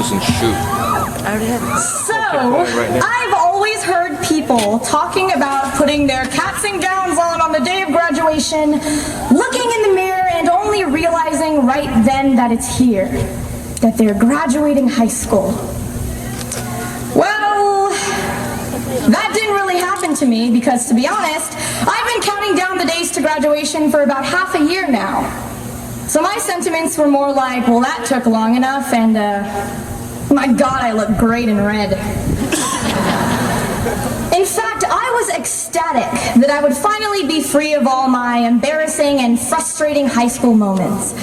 necklace and shoot. So, I've always heard people talking about putting their caps and gowns on the day of graduation, looking in the mirror and only realizing right then that it's here, that they're graduating high school. Well, that didn't really happen to me because, to be honest, I've been counting down the days to graduation for about half a year now. So my sentiments were more like, well, that took long enough, and my God, I look great in red. In fact, I was ecstatic that I would finally be free of all my embarrassing and frustrating high school moments.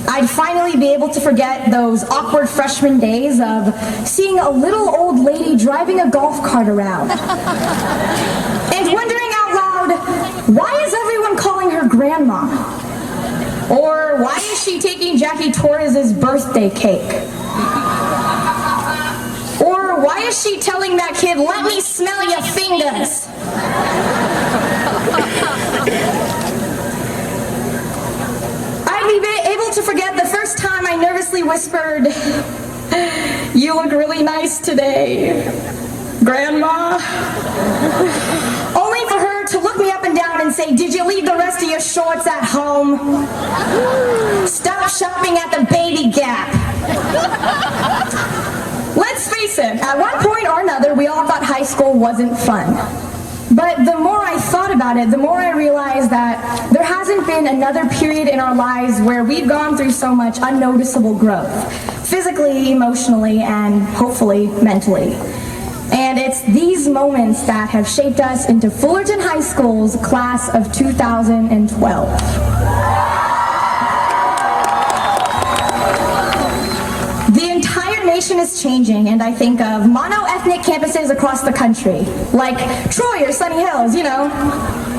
I'd finally be able to forget those awkward freshman days of seeing a little old lady driving a golf cart around. And wondering out loud, why is everyone calling her grandma? Or why is she taking Jackie Torres's birthday cake? Or why is she telling that kid, let me smell your fingers? I'd be able to forget the first time I nervously whispered, you look really nice today, Grandma. Only for her to look me up and down and say, did you leave the rest of your shorts at home? Stop shopping at the Baby Gap. Let's face it, at one point or another, we all thought high school wasn't fun. But the more I thought about it, the more I realized that there hasn't been another period in our lives where we've gone through so much unnoticeable growth, physically, emotionally, and hopefully mentally. And it's these moments that have shaped us into Fullerton High School's class of 2012. The entire nation is changing, and I think of mono-ethnic campuses across the country, like Troy or Sunny Hills, you know,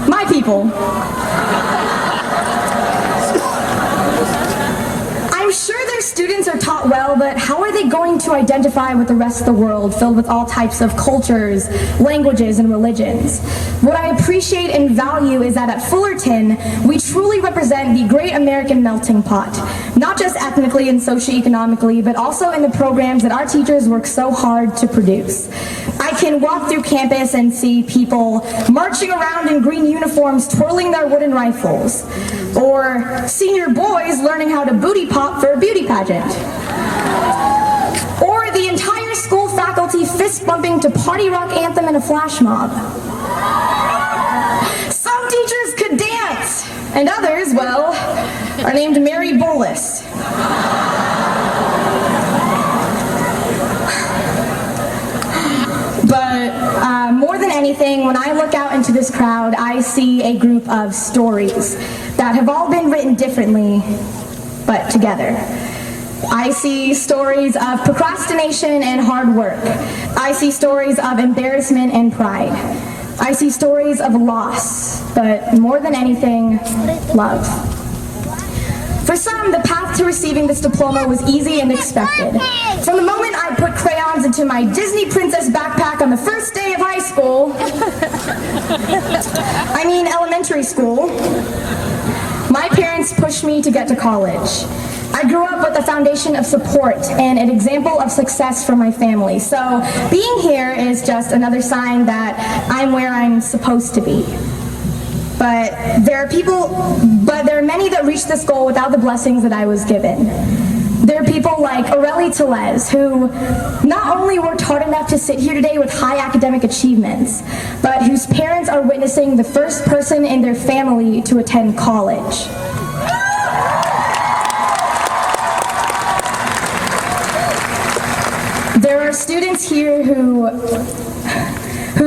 my people. I'm sure their students are taught well, but how are they going to identify with the rest of the world filled with all types of cultures, languages, and religions? What I appreciate and value is that at Fullerton, we truly represent the great American melting pot, not just ethnically and socioeconomically, but also in the programs that our teachers work so hard to produce. I can walk through campus and see people marching around in green uniforms twirling their wooden rifles, or senior boys learning how to booty pop for a beauty pageant, or the entire school faculty fist bumping to party rock anthem in a flash mob. Some teachers could dance, and others, well, are named Mary Bolus. But more than anything, when I look out into this crowd, I see a group of stories that have all been written differently, but together. I see stories of procrastination and hard work. I see stories of embarrassment and pride. I see stories of loss, but more than anything, love. For some, the path to receiving this diploma was easy and expected. From the moment I put crayons into my Disney princess backpack on the first day of high school, I mean elementary school, my parents pushed me to get to college. I grew up with a foundation of support and an example of success from my family. So being here is just another sign that I'm where I'm supposed to be. But there are many that reach this goal without the blessings that I was given. There are people like Aurelie Tellez, who not only worked hard enough to sit here today with high academic achievements, but whose parents are witnessing the first person in their family to attend college. There are students here who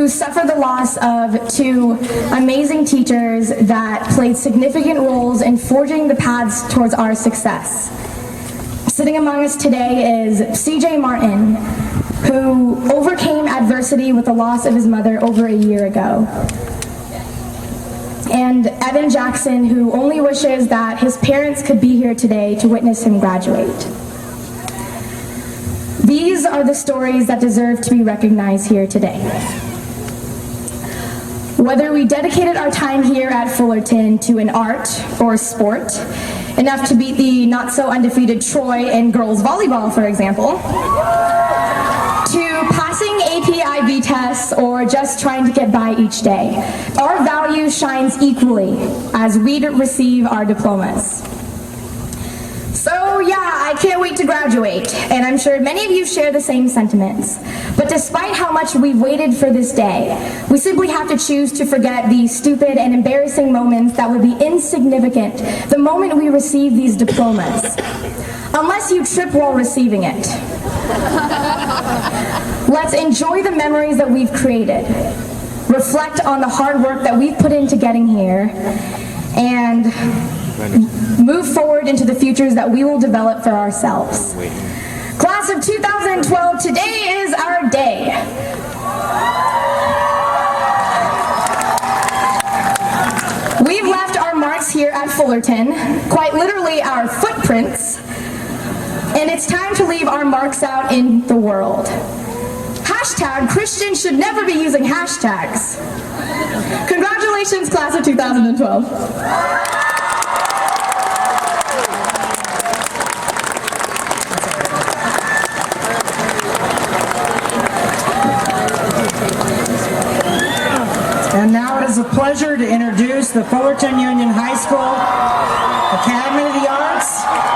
suffer the loss of two amazing teachers that played significant roles in forging the paths towards our success. Sitting among us today is CJ Martin, who overcame adversity with the loss of his mother over a year ago. And Evan Jackson, who only wishes that his parents could be here today to witness him graduate. These are the stories that deserve to be recognized here today. Whether we dedicated our time here at Fullerton to an art or sport, enough to beat the not-so-undefeated Troy in girls volleyball, for example, to passing AP IB tests or just trying to get by each day. Our value shines equally as we receive our diplomas. So yeah, I can't wait to graduate, and I'm sure many of you share the same sentiments. But despite how much we've waited for this day, we simply have to choose to forget the stupid and embarrassing moments that would be insignificant the moment we receive these diplomas. Unless you trip while receiving it. Let's enjoy the memories that we've created, reflect on the hard work that we've put into getting here, and move forward into the futures that we will develop for ourselves. Class of 2012, today is our day. We've left our marks here at Fullerton, quite literally our footprints, and it's time to leave our marks out in the world. Hashtag Christians should never be using hashtags. Congratulations, class of 2012. And now it is a pleasure to introduce the Fullerton Union High School Academy of the Arts